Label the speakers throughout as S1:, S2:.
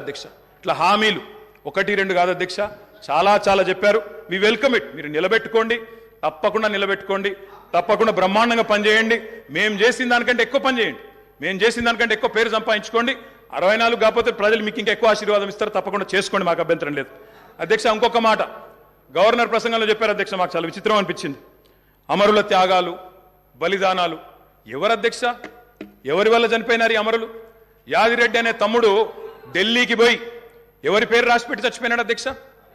S1: అధ్యక్ష ఇట్లా హామీలు ఒకటి రెండు కాదు అధ్యక్ష, చాలా చాలా చెప్పారు. We welcome it. మీరు నిలబెట్టుకోండి, తప్పకుండా నిలబెట్టుకోండి, తప్పకుండా బ్రహ్మాండంగా పనిచేయండి. మేము చేసిన దానికంటే ఎక్కువ పని చేయండి, మేము చేసిన దానికంటే ఎక్కువ పేరు సంపాదించుకోండి. 64 కాకపోతే ప్రజలు మీకు ఇంకా ఎక్కువ ఆశీర్వాదం ఇస్తారు, తప్పకుండా చేసుకోండి, మాకు అభ్యంతరం లేదు. అధ్యక్ష ఇంకొక మాట గవర్నర్ ప్రసంగంలో చెప్పారు అధ్యక్ష, మాకు చాలా విచిత్రం అనిపించింది. అమరుల త్యాగాలు, బలిదానాలు ఎవరు అధ్యక్ష? ఎవరి వల్ల చనిపోయినారు ఈ అమరులు? యాదిరెడ్డి అనే తమ్ముడు ఢిల్లీకి పోయి ఎవరి పేరు రాసి పెట్టి చచ్చిపోయినాడు అధ్యక్ష?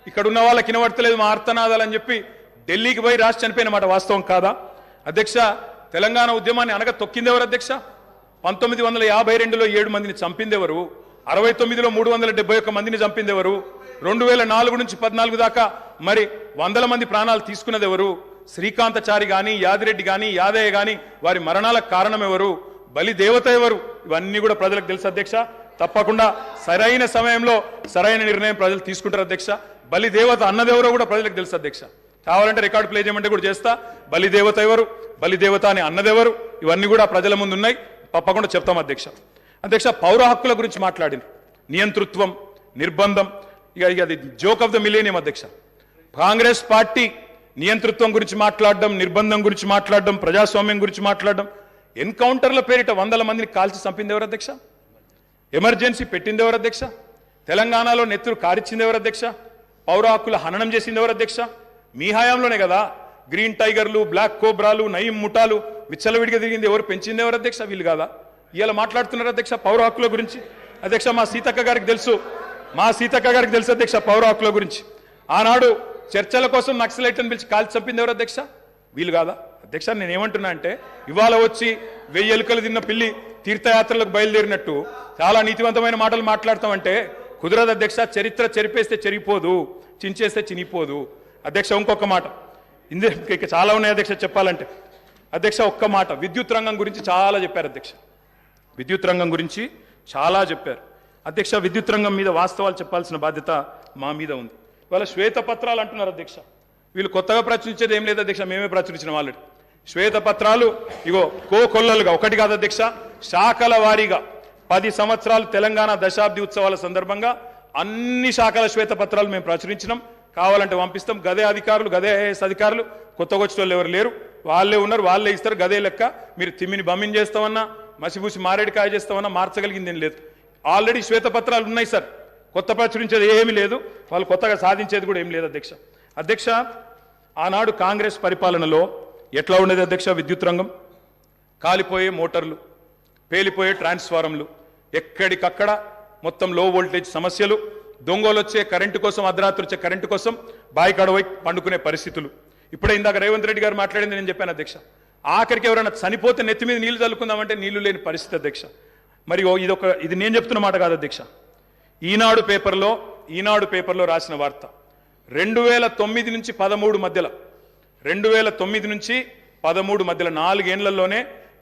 S1: ఇక్కడ ఉన్న వాళ్ళకి వినబడతలేదు మా ఆర్తనాదాలు అని చెప్పి ఢిల్లీకి పోయి రాసి చనిపోయిన మాట వాస్తవం కాదా అధ్యక్ష? తెలంగాణ ఉద్యమాన్ని అనగా తొక్కింది ఎవరు అధ్యక్ష? 1952లో 7 మందిని చంపింది ఎవరు? 69లో 371 మందిని చంపింది ఎవరు? 2004 నుంచి 14 దాకా మరి 100 మంది ప్రాణాలు తీసుకున్నది ఎవరు? శ్రీకాంతచారి గాని, యాదిరెడ్డి గాని, యాదయ్య గాని వారి మరణాలకు కారణం ఎవరు? బలి దేవత ఎవరు? ఇవన్నీ కూడా ప్రజలకు తెలుసు అధ్యక్ష. తప్పకుండా సరైన సమయంలో సరైన నిర్ణయం ప్రజలు తీసుకుంటారు అధ్యక్ష. బలి దేవత అన్నదెవరో కూడా ప్రజలకు తెలుసు అధ్యక్ష. కావాలంటే రికార్డు ప్లే చేయమంటే కూడా చేస్తా. బలి దేవత ఎవరు, బలి దేవత అని అన్నదెవరు, ఇవన్నీ కూడా ప్రజల ముందు ఉన్నాయి, తప్పకుండా చెప్తాం అధ్యక్ష. అధ్యక్ష పౌర హక్కుల గురించి మాట్లాడింది, నియంతృత్వం, నిర్బంధం, ఇక అది జోక్ ఆఫ్ ద మిలేనియం అధ్యక్ష. కాంగ్రెస్ పార్టీ నియంతృత్వం గురించి మాట్లాడడం, నిర్బంధం గురించి మాట్లాడడం, ప్రజాస్వామ్యం గురించి మాట్లాడడం, ఎన్కౌంటర్ల పేరిట 100 మందిని కాల్చి చంపింది ఎవరు అధ్యక్ష? ఎమర్జెన్సీ పెట్టింది ఎవరు అధ్యక్ష? తెలంగాణలో నెత్తురు కారిచ్చింది ఎవరు అధ్యక్ష? పౌర హక్కుల హననం చేసింది ఎవరు అధ్యక్ష? మీ హయాంలోనే కదా గ్రీన్ టైగర్లు, బ్లాక్ కోబ్రాలు, నయీం ముఠాలు విచ్చలవిడిగా తిరిగింది ఎవరు? పెంచింది ఎవరు అధ్యక్ష? వీళ్ళు కాదా? ఇలా మాట్లాడుతున్నారు అధ్యక్ష పౌర హక్కుల గురించి. అధ్యక్ష మా సీతక్క గారికి తెలుసు, అధ్యక్ష పౌర హక్కుల గురించి. ఆనాడు చర్చల కోసం నక్సలైట్లను పిలిచి కాల్చి చంపింది ఎవరు అధ్యక్ష? వీళ్ళు కాదా అధ్యక్ష? నేనేమంటున్నా అంటే ఇవాళ వచ్చి 1000 ఎలుకలు తిన్న పిల్లి తీర్థయాత్రలకు బయలుదేరినట్టు చాలా నీతివంతమైన మాటలు మాట్లాడతామంటే కుదరదు అధ్యక్ష. చరిత్ర చెరిపేస్తే చెరిగిపోదు, చించేస్తే చినిపోదు అధ్యక్ష. ఇంకొక మాట, ఇంకా చాలా ఉన్నాయి అధ్యక్ష చెప్పాలంటే. అధ్యక్ష ఒక్క మాట, విద్యుత్ రంగం గురించి చాలా చెప్పారు అధ్యక్ష. విద్యుత్ రంగం గురించి చాలా చెప్పారు అధ్యక్ష. విద్యుత్ రంగం మీద వాస్తవాలు చెప్పాల్సిన బాధ్యత మా మీద ఉంది. ఇవాళ శ్వేతపత్రాలు అంటున్నారు అధ్యక్ష. వీళ్ళు కొత్తగా ప్రచురించేది ఏం లేదు అధ్యక్ష, మేమే ప్రచురించిన ఆల్రెడీ శ్వేతపత్రాలు. ఇగో కోకొల్లలుగా ఒకటి కాదు అధ్యక్ష, శాఖల వారీగా 10 సంవత్సరాలు తెలంగాణ దశాబ్ది ఉత్సవాల సందర్భంగా అన్ని శాఖల శ్వేతపత్రాలు మేము ప్రచురించినాం. కావాలంటే పంపిస్తాం. గదే అధికారులు, గదే ఐఏఎస్ అధికారులు, కొత్తగా వచ్చిన వాళ్ళు ఎవరు లేరు, వాళ్ళే ఉన్నారు, వాళ్ళే ఇస్తారు. గదే లెక్క. మీరు తిమ్మిని బమ్మిని చేస్తామన్నా, మసిపూసి మారేడికాయ చేస్తామన్నా మార్చగలిగింది ఏం లేదు. ఆల్రెడీ శ్వేతపత్రాలు ఉన్నాయి సార్, కొత్త ప్రచురించేది ఏమీ లేదు, వాళ్ళు కొత్తగా సాధించేది కూడా ఏం లేదు అధ్యక్ష. అధ్యక్ష ఆనాడు కాంగ్రెస్ పరిపాలనలో ఎట్లా ఉండేది అధ్యక్ష? విద్యుత్ రంగం కాలిపోయే మోటార్లు, పేలిపోయే ట్రాన్స్ఫారంలు, ఎక్కడికక్కడ మొత్తం లో వోల్టేజ్ సమస్యలు, దొంగలు వచ్చే కరెంటు కోసం, అర్ధరాత్రి వచ్చే కరెంటు కోసం బాయికాడవై పండుకునే పరిస్థితులు. ఇప్పుడే ఇందాక రేవంత్ రెడ్డి గారు మాట్లాడింది నేను చెప్పాను అధ్యక్ష. ఆఖరికి ఎవరైనా చనిపోతే నెత్తి మీద నీళ్లు చల్లుకుందామంటే నీళ్లు లేని పరిస్థితి అధ్యక్ష. మరి ఇది నేను చెప్తున్న మాట కాదు అధ్యక్ష. ఈనాడు పేపర్లో రాసిన వార్త 2009 నుంచి 13 మధ్యలో, 2009 నుంచి 13 మధ్యలో 4 ఏళ్లలోనే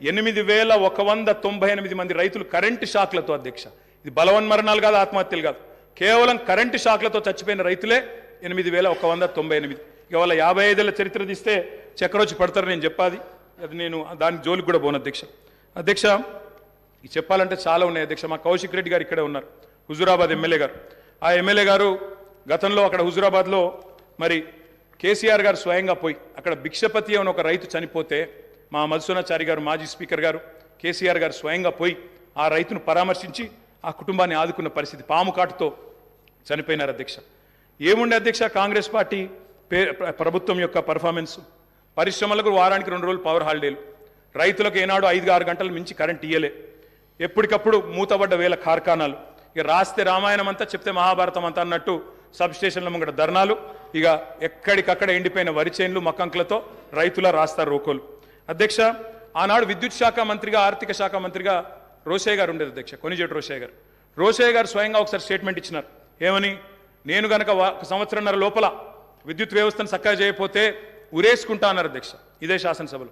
S1: 8198 మంది రైతులు కరెంటు షాక్లతో అధ్యక్ష, ఇది బలవన్మరణాలు కాదు, ఆత్మహత్యలు కాదు, కేవలం కరెంటు షాక్లతో చచ్చిపోయిన రైతులే 8198. ఇక వాళ్ళ 55 ఏళ్ల చరిత్ర తీస్తే చక్రొచ్చి పడతారు. నేను చెప్పాది అది, నేను దానికి జోలికి కూడా పోను అధ్యక్ష. అధ్యక్ష ఇది చెప్పాలంటే చాలా ఉన్నాయి అధ్యక్ష. మా కౌశిక్ రెడ్డి గారు ఇక్కడే ఉన్నారు, హుజూరాబాద్ ఎమ్మెల్యే గారు. ఆ ఎమ్మెల్యే గారు గతంలో అక్కడ హుజూరాబాద్లో మరి కేసీఆర్ గారు స్వయంగా పోయి అక్కడ భిక్షపతి అని ఒక రైతు చనిపోతే మా మధుసూనాచారి గారు, మాజీ స్పీకర్ గారు, కేసీఆర్ గారు స్వయంగా పోయి ఆ రైతును పరామర్శించి ఆ కుటుంబాన్ని ఆదుకున్న పరిస్థితి. పాము కాటుతో చనిపోయినారు అధ్యక్ష. ఏముండే అధ్యక్ష కాంగ్రెస్ పార్టీ ప్రభుత్వం యొక్క పర్ఫార్మెన్స్? పరిశ్రమలకు వారానికి 2 రోజులు పవర్ హాలిడేలు, రైతులకు ఏనాడు 5-6 గంటలు మించి కరెంట్ ఇయ్యలే, ఎప్పటికప్పుడు మూతబడ్డ వేల కార్ఖానాలు, ఇక రాస్తే రామాయణం అంతా చెప్తే మహాభారతం అంతా అన్నట్టు సబ్ స్టేషన్ల ముంగట ధర్నాలు, ఇక ఎక్కడికక్కడ ఎండిపోయిన వరి చేన్లు మక్కంకులతో రైతుల రాస్తారు రోకోలు. అధ్యక్ష ఆనాడు విద్యుత్ శాఖ మంత్రిగా, ఆర్థిక శాఖ మంత్రిగా రోషయ్య గారు ఉండేది అధ్యక్ష, కొనిజేటి రోషయ్య గారు స్వయంగా ఒకసారి స్టేట్మెంట్ ఇచ్చినారు. ఏమని? నేను గనక 1 సంవత్సరంన్నర లోపల విద్యుత్ వ్యవస్థను చక్కగా చేయకపోతే ఉరేసుకుంటా అన్నారు అధ్యక్ష, ఇదే శాసనసభలో.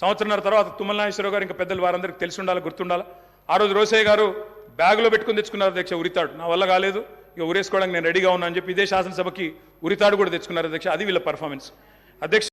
S1: సంవత్సరంన్నర తర్వాత తుమ్మల నాగేశ్వరరావు గారు ఇంకా పెద్దలు వారందరికీ తెలిసి ఉండాలి, గుర్తుండాలి. ఆ రోజు రోషయ్య గారు బ్యాగులో పెట్టుకుని తెచ్చుకున్నారు అధ్యక్ష ఉరితాడు. నా వల్ల కాలేదు, ఇక ఉరేసుకోవడానికి నేను రెడీగా ఉన్నా అని చెప్పి ఇదే శాసనసభకి ఉరితాడు కూడా తెచ్చుకున్నారు అధ్యక్ష. అది వీళ్ళ పర్ఫార్మెన్స్ అధ్యక్ష.